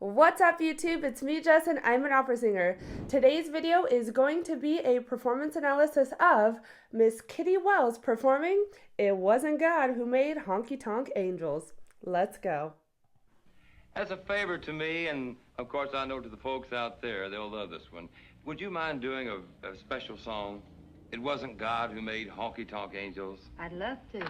What's up YouTube? It's me, Jess, and I'm an opera singer. Today's video is going to be a performance analysis of Miss Kitty Wells performing It Wasn't God Who Made Honky Tonk Angels. Let's go. As a favor to me, and of course I know to the folks out there, they'll love this one. Would you mind doing a special song? It wasn't God who made honky tonk angels. I'd love to.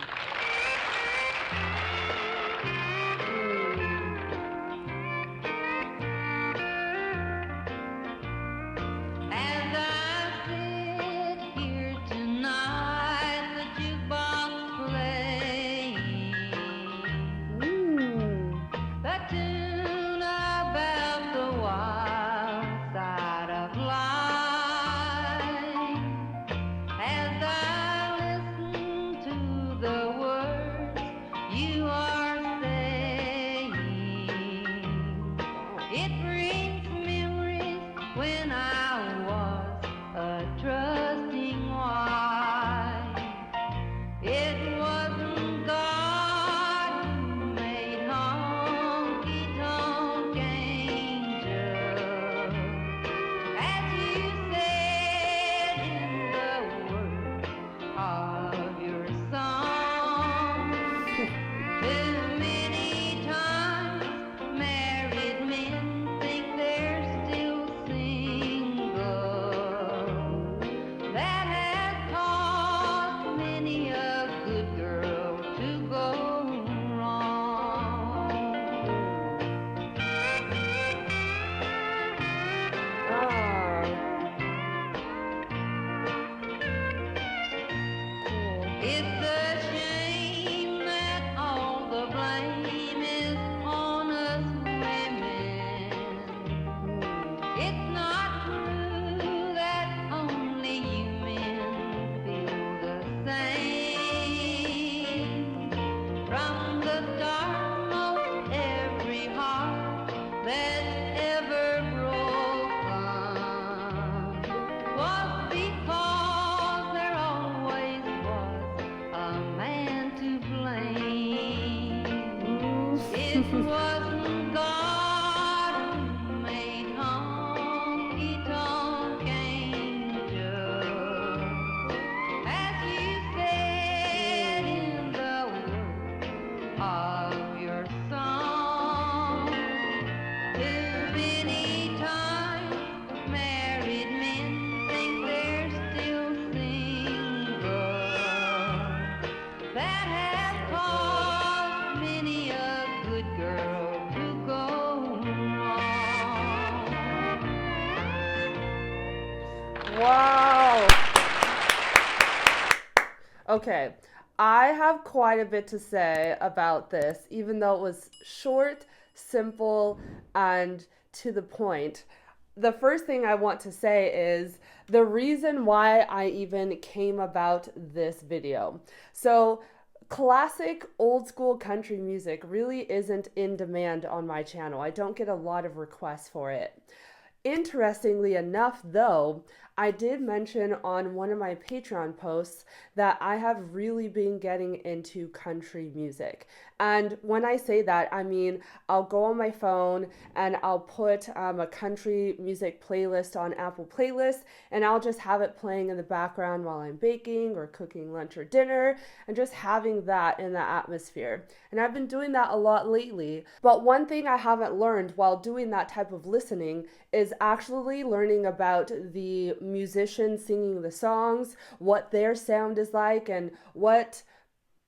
As I sit here tonight, the jukebox playing the tune about the wild side of life. As I listen to the words you are saying, it brings memories when I was a trusting wife. It wasn't God who made honky tonk angels, as you said in the words of your song. Too many times married men think they're still single. That has caused many a good girl to go wrong. It's a shame that all the blame is on us women. It's not true that only you men feel the same. From the start, most every heart that's ever broken was because there always was a man to blame. It wasn't God who made honky tonk angels, as you said in the words of your song. Too many times married men think they're still single. That has caused many a good girl to go wrong. Wow. Okay, I have quite a bit to say about this, even though it was short, simple, and to the point. The first thing I want to say is the reason why I even came about this video. So, classic old school country music really isn't in demand on my channel. I don't get a lot of requests for it. Interestingly enough, though, I did mention on one of my Patreon posts that I have really been getting into country music. And when I say that, I mean I'll go on my phone and I'll put a country music playlist on Apple Playlists, and I'll just have it playing in the background while I'm baking or cooking lunch or dinner, and just having that in the atmosphere. And I've been doing that a lot lately. But one thing I haven't learned while doing that type of listening is actually learning about the musicians singing the songs, what their sound is like, and what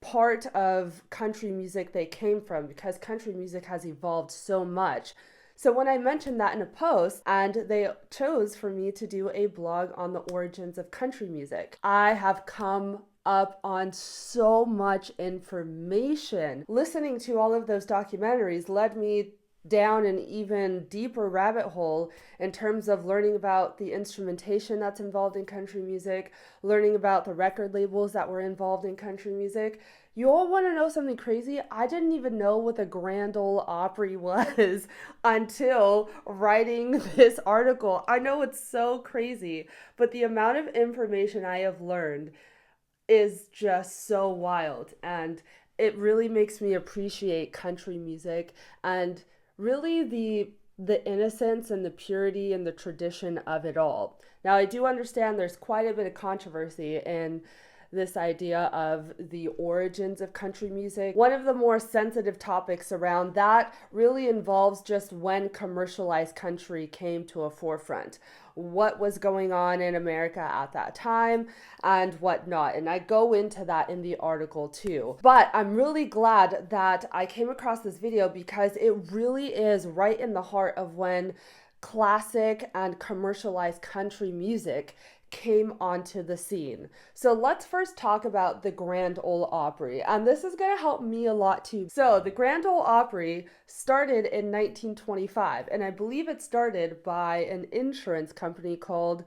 part of country music they came from, because country music has evolved so much. So when I mentioned that in a post, and they chose for me to do a blog on the origins of country music, I have come up on so much information. Listening to all of those documentaries led me down an even deeper rabbit hole in terms of learning about the instrumentation that's involved in country music, learning about the record labels that were involved in country music. You all want to know something crazy? I didn't even know what the Grand Ole Opry was until writing this article. I know it's so crazy, but the amount of information I have learned is just so wild, and it really makes me appreciate country music and really the innocence and the purity and the tradition of it all. Now, I do understand there's quite a bit of controversy in this idea of the origins of country music. One of the more sensitive topics around that really involves just when commercialized country came to a forefront. What was going on in America at that time and whatnot. And I go into that in the article too. But I'm really glad that I came across this video because it really is right in the heart of when classic and commercialized country music came onto the scene. So let's first talk about the Grand Ole Opry, and this is going to help me a lot too. So the Grand Ole Opry started in 1925, and I believe it started by an insurance company called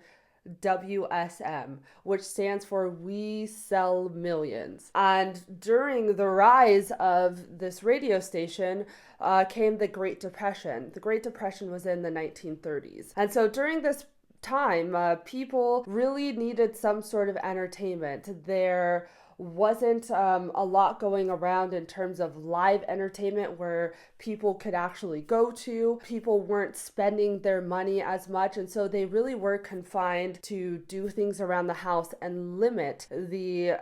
WSM, which stands for We Sell Millions. And during the rise of this radio station came the Great Depression. The Great Depression was in the 1930s. And so during this time, people really needed some sort of entertainment. There wasn't a lot going around in terms of live entertainment where people could actually go to. People weren't spending their money as much, and so they really were confined to do things around the house and limit the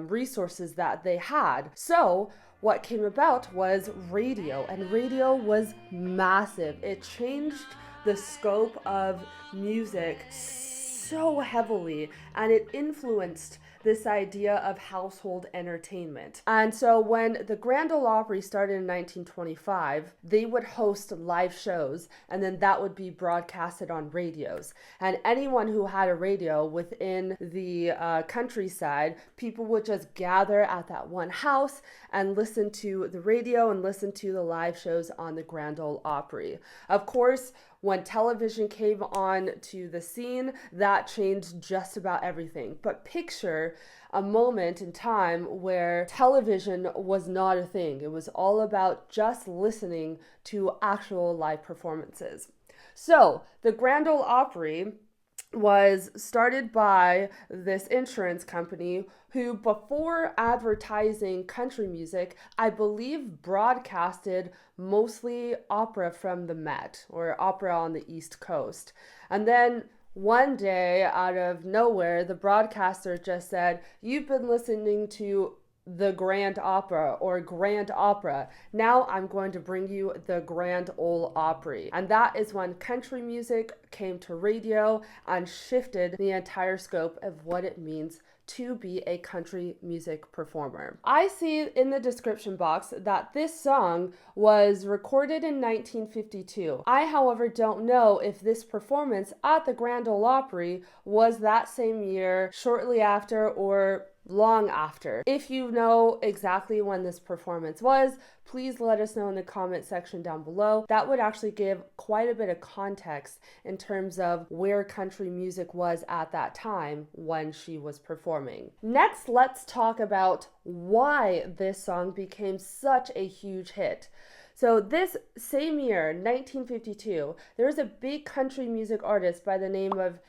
resources that they had. So what came about was radio, and radio was massive. It changed the scope of music so heavily, and it influenced this idea of household entertainment. And so when the Grand Ole Opry started in 1925, they would host live shows, and then that would be broadcasted on radios. And anyone who had a radio within the countryside, people would just gather at that one house and listen to the radio and listen to the live shows on the Grand Ole Opry. Of course, when television came on to the scene, that changed just about everything. But picture a moment in time where television was not a thing. It was all about just listening to actual live performances. So the Grand Ole Opry was started by this insurance company who, before advertising country music, I believe broadcasted mostly opera from the Met, or opera on the East Coast. And then one day, out of nowhere, the broadcaster just said, "You've been listening to the Grand Opera or Grand Opera. Now I'm going to bring you the Grand Ole Opry." And that is when country music came to radio and shifted the entire scope of what it means to be a country music performer. I see in the description box that this song was recorded in 1952. I, however, don't know if this performance at the Grand Ole Opry was that same year, shortly after, or long after. If you know exactly when this performance was, please let us know in the comment section down below. That would actually give quite a bit of context in terms of where country music was at that time when she was performing. Next, let's talk about why this song became such a huge hit. So this same year, 1952, there was a big country music artist by the name of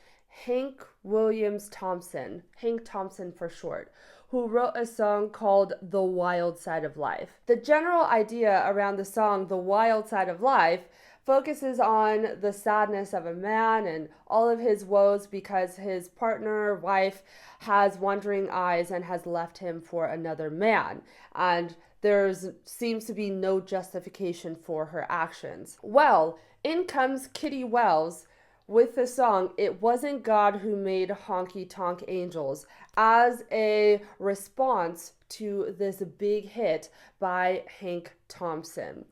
Hank Williams Thompson, Hank Thompson for short, who wrote a song called The Wild Side of Life. The general idea around the song The Wild Side of Life focuses on the sadness of a man and all of his woes because his partner, wife, has wandering eyes and has left him for another man. And there seems to be no justification for her actions. Well, in comes Kitty Wells with the song It Wasn't God Who Made Honky Tonk Angels as a response to this big hit by Hank Thompson.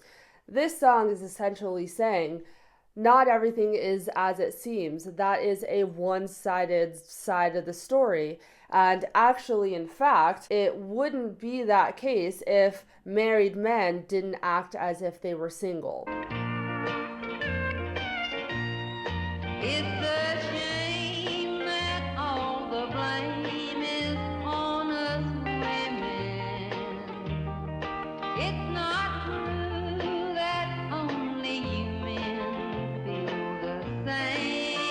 This song is essentially saying, not everything is as it seems. That is a one-sided side of the story. And actually, in fact, it wouldn't be that case if married men didn't act as if they were single. It's a shame that all the blame is on us women. It's not true that only you men feel the same.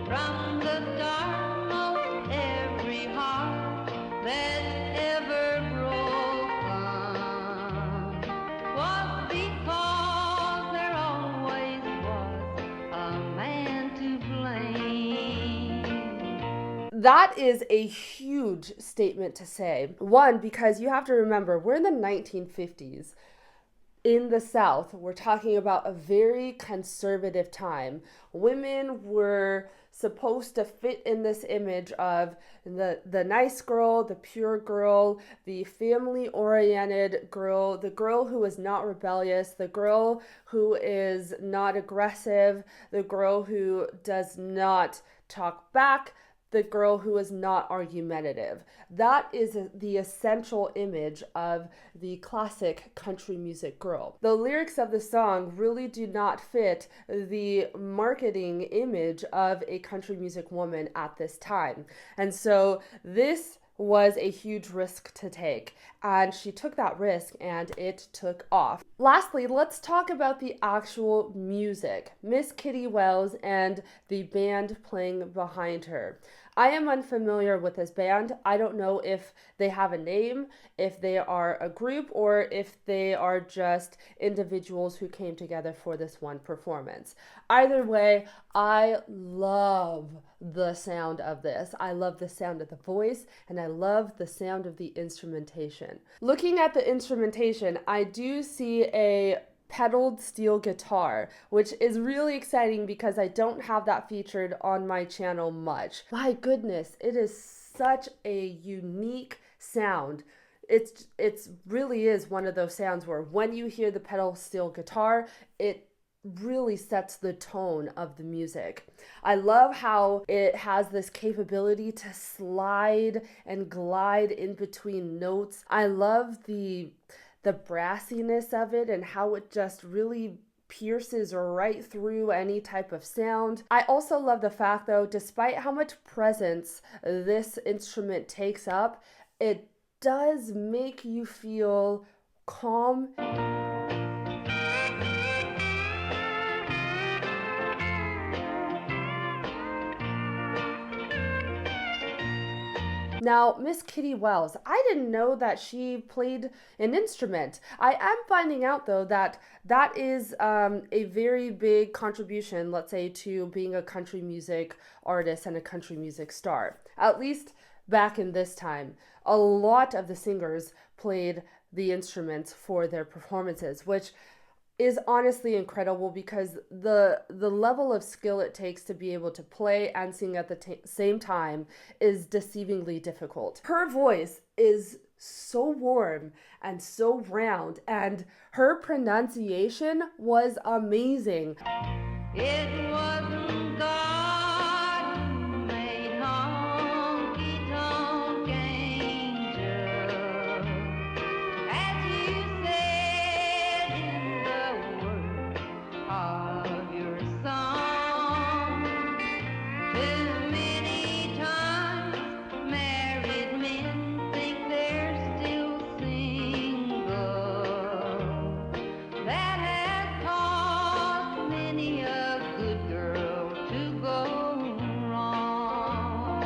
From the start, most every heart that's ever broken was because there That is a huge statement to say. One, because you have to remember, we're in the 1950s. In the South, we're talking about a very conservative time. Women were supposed to fit in this image of the nice girl, the pure girl, the family oriented girl, the girl who is not rebellious, the girl who is not aggressive, the girl who does not talk back, the girl who is not argumentative. That is the essential image of the classic country music girl. The lyrics of the song really do not fit the marketing image of a country music woman at this time. And so this was a huge risk to take, and she took that risk and it took off. Lastly, let's talk about the actual music. Miss Kitty Wells and the band playing behind her. I am unfamiliar with this band. I don't know if they have a name, if they are a group, or if they are just individuals who came together for this one performance. Either way, I love the sound of this. I love the sound of the voice, and I love the sound of the instrumentation. Looking at the instrumentation, I do see a pedaled steel guitar, which is really exciting because I don't have that featured on my channel much. My goodness, it is such a unique sound. It's really is one of those sounds where when you hear the pedal steel guitar, it really sets the tone of the music. I love how it has this capability to slide and glide in between notes. I love the brassiness of it and how it just really pierces right through any type of sound. I also love the fact though, despite how much presence this instrument takes up, it does make you feel calm. Now, Miss Kitty Wells, I didn't know that she played an instrument. I am finding out, though, that that is a very big contribution, let's say, to being a country music artist and a country music star. At least back in this time, a lot of the singers played the instruments for their performances, which is honestly incredible because the level of skill it takes to be able to play and sing at the same time is deceivingly difficult. Her voice is so warm and so round, and her pronunciation was amazing. It wasn't God who made Honky Tonk Angel, as you said in the words of your song. Too many times married men think they're still single. That has caused many a good girl to go wrong.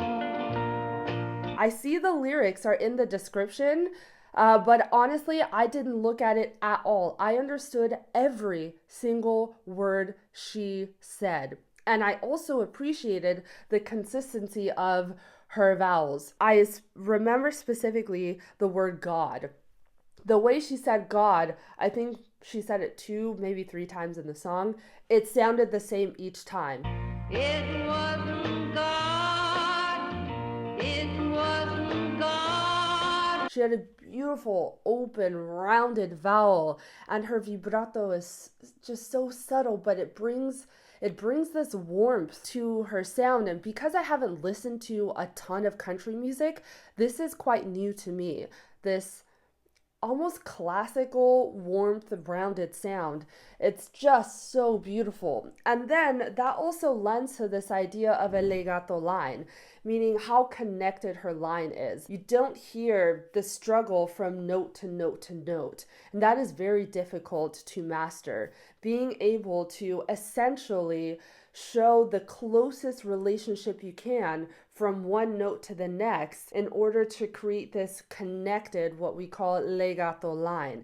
I see the lyrics are in the description, but honestly, I didn't look at it at all. I understood every single word she said. And I also appreciated the consistency of her vowels. I remember specifically the word God. The way she said God, I think she said it 2, maybe 3 times in the song. It sounded the same each time. It wasn't God. It wasn't God. She had a beautiful, open, rounded vowel, and her vibrato is just so subtle, but it brings this warmth to her sound. And because I haven't listened to a ton of country music, this is quite new to me. This almost classical warmth, rounded sound. It's just so beautiful. And then that also lends to this idea of a legato line, meaning how connected her line is. You don't hear the struggle from note to note to note. And that is very difficult to master. Being able to essentially show the closest relationship you can from one note to the next in order to create this connected, what we call legato line.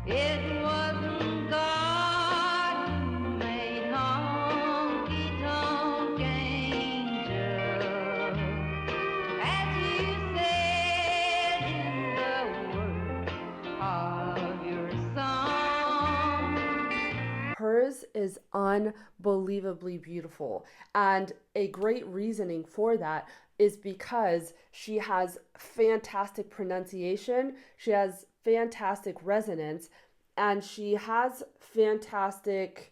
It wasn't God who made Honky Tonk Angel, hers is unbelievably beautiful. And a great reasoning for that is because she has fantastic pronunciation, she has fantastic resonance, and she has fantastic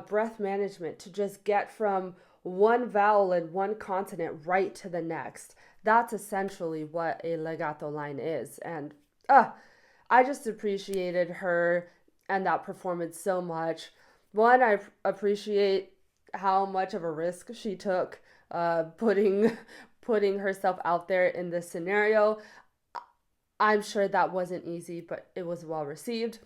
breath management to just get from one vowel and one consonant right to the next. That's essentially what a legato line is. And I just appreciated her and that performance so much. One, I appreciate how much of a risk she took putting herself out there in this scenario. I'm sure that wasn't easy, but it was well received.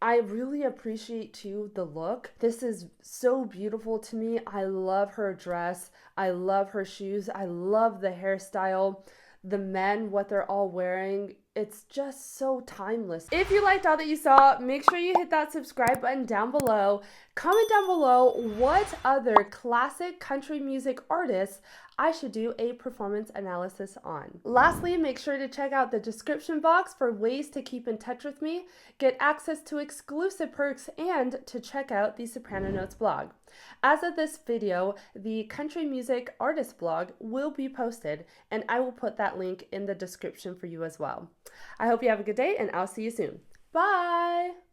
I really appreciate too the look. This is so beautiful to me. I love her dress. I love her shoes. I love the hairstyle. The men, what they're all wearing, it's just so timeless. If you liked all that you saw, make sure you hit that subscribe button down below. Comment down below what other classic country music artists I should do a performance analysis on. Lastly, make sure to check out the description box for ways to keep in touch with me, get access to exclusive perks, and to check out the Soprano Notes blog. As of this video, the country music artist blog will be posted, and I will put that link in the description for you as well. I hope you have a good day, and I'll see you soon. Bye!